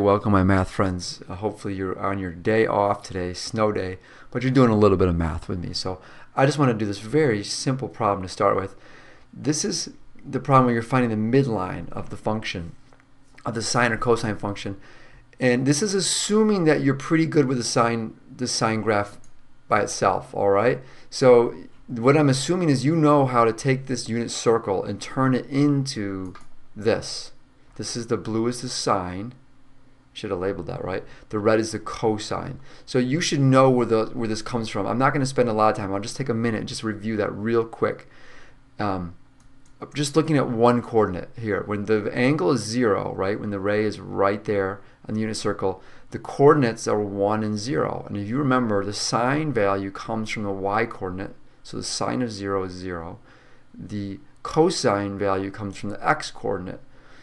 Welcome, my math friends. Hopefully you're on your day off today, snow day, but you're doing a little bit of math with me. So I just want to do this very simple problem to start with. This is the problem where you're finding the midline of the function, of the sine or cosine function. And this is assuming that you're pretty good with the sine graph by itself, all right? So what I'm assuming is you know how to take this unit circle and turn it into this. This is the blue is the sine. Should have labeled that, right? The red is the cosine. So you should know where this comes from. I'm not going to spend a lot of time. I'll just take a minute and just review that real quick. Just looking at one coordinate here. When the angle is 0, right? When the ray is right there on the unit circle, the coordinates are 1 and 0. And if you remember, the sine value comes from the y coordinate. So the sine of 0 is 0. The cosine value comes from the x coordinate.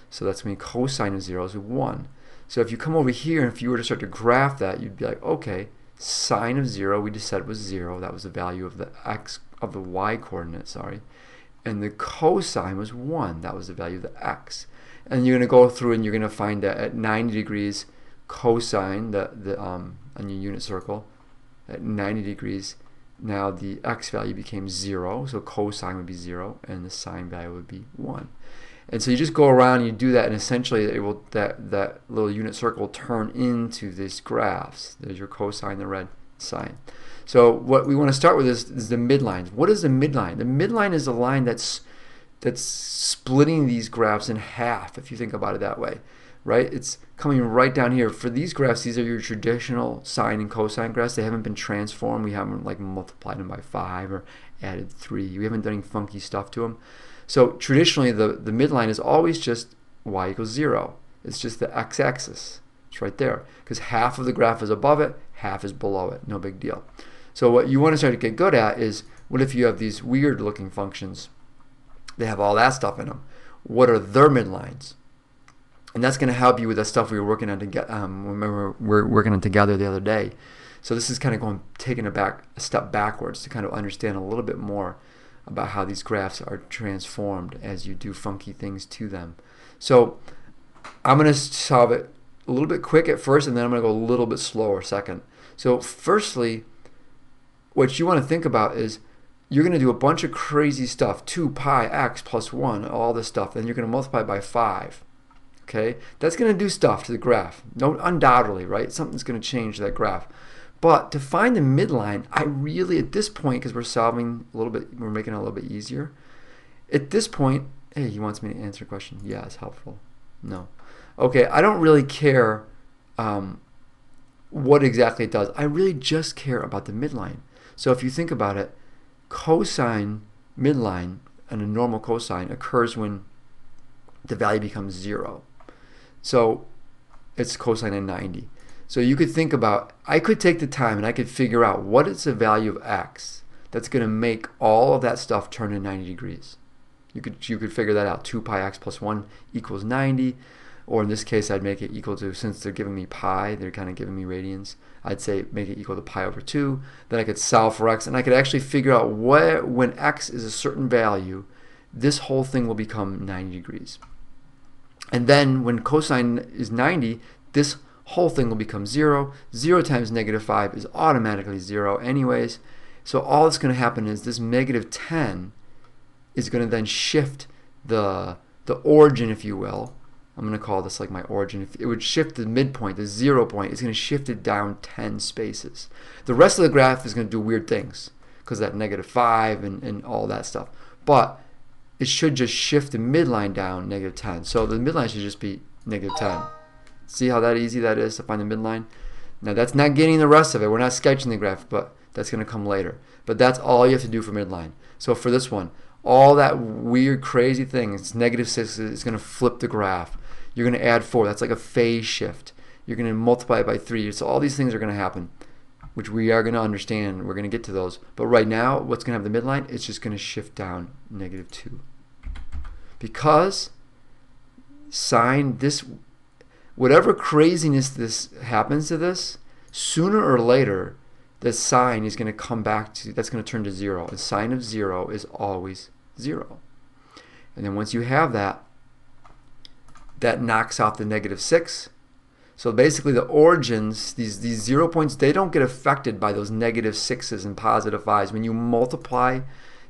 So that's going to be cosine of 0 is 1. So if you come over here, and if you were to start to graph that, you'd be like, okay, sine of 0 we just said was 0. That was the value of the x of the y coordinate, sorry. And the cosine was 1. That was the value of the x. And you're going to go through and you're going to find that at 90 degrees cosine on your unit circle, at 90 degrees, now the x value became 0. So cosine would be 0 and the sine value would be 1. And so you just go around and you do that, and essentially it will, that little unit circle will turn into these graphs. There's your cosine, the red, sine. So what we want to start with is the midline. What is the midline? The midline is a line that's splitting these graphs in half, if you think about it that way, right? It's coming right down here. For these graphs, these are your traditional sine and cosine graphs. They haven't been transformed. We haven't like multiplied them by 5 or added 3. We haven't done any funky stuff to them. So traditionally, the midline is always just y equals 0. It's just the x-axis. It's right there. Because half of the graph is above it, half is below it. No big deal. So what you want to start to get good at is, what if you have these weird-looking functions? They have all that stuff in them. What are their midlines? And that's going to help you with the stuff we were working on remember we were working on together the other day. So this is kind of taking a step backwards to kind of understand a little bit more about how these graphs are transformed as you do funky things to them. So I'm going to solve it a little bit quick at first, and then I'm going to go a little bit slower second. So firstly, what you want to think about is you're going to do a bunch of crazy stuff, 2 pi x plus 1, all this stuff, then you're going to multiply by 5. Okay, that's going to do stuff to the graph. No, undoubtedly, right? Something's going to change that graph. But to find the midline, I really, at this point, because we're solving a little bit, we're making it a little bit easier. At this point, hey, he wants me to answer a question. Yeah, it's helpful. No. Okay, I don't really care what exactly it does. I really just care about the midline. So if you think about it, cosine midline and a normal cosine occurs when the value becomes 0. So it's cosine of 90. So you could think about, I could take the time and I could figure out what is the value of x that's going to make all of that stuff turn to 90 degrees. You could figure that out. 2 pi x plus 1 equals 90. Or in this case, I'd make it equal to, since they're giving me pi, they're kind of giving me radians, I'd say make it equal to pi over 2. Then I could solve for x, and I could actually figure out when x is a certain value, this whole thing will become 90 degrees. And then when cosine is 90, this whole thing will become 0. 0 times negative 5 is automatically 0 anyways. So all that's going to happen is this negative 10 is going to then shift the origin, if you will. I'm going to call this like my origin. It would shift the midpoint, the 0 point. It's going to shift it down 10 spaces. The rest of the graph is going to do weird things because of that negative 5 and all that stuff. But it should just shift the midline down negative 10. So the midline should just be negative 10. See how that easy that is to find the midline? Now that's not getting the rest of it. We're not sketching the graph, but that's going to come later. But that's all you have to do for midline. So for this one, all that weird crazy thing, it's negative 6, it's going to flip the graph. You're going to add 4. That's like a phase shift. You're going to multiply it by 3. So all these things are going to happen, which we are going to understand. We're going to get to those. But right now, what's going to have the midline? It's just going to shift down negative 2. Because sine this, whatever craziness this happens to this, sooner or later, the sine is going to come back to, that's going to turn to 0. And sine of 0 is always 0. And then once you have that, that knocks off the negative 6. So basically the origins, these 0 points, they don't get affected by those negative 6s and positive 5s. When you multiply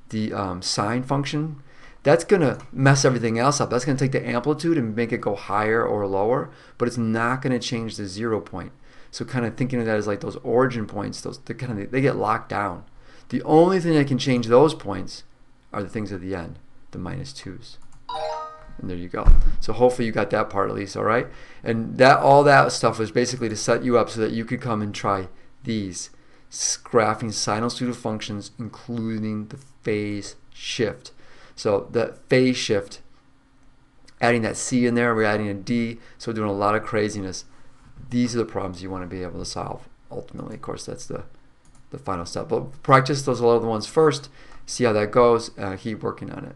the sine function, that's going to mess everything else up. That's going to take the amplitude and make it go higher or lower, but it's not going to change the 0 point. So kind of thinking of that as like those origin points, they get locked down. The only thing that can change those points are the things at the end, the -2's. And there you go. So hopefully you got that part at least, all right? And all that stuff was basically to set you up so that you could come and try these graphing sinusoidal functions, including the phase shift. So the phase shift, adding that C in there, we're adding a D, so we're doing a lot of craziness. These are the problems you want to be able to solve. Ultimately, of course, that's the final step. But practice those other ones first, see how that goes, keep working on it.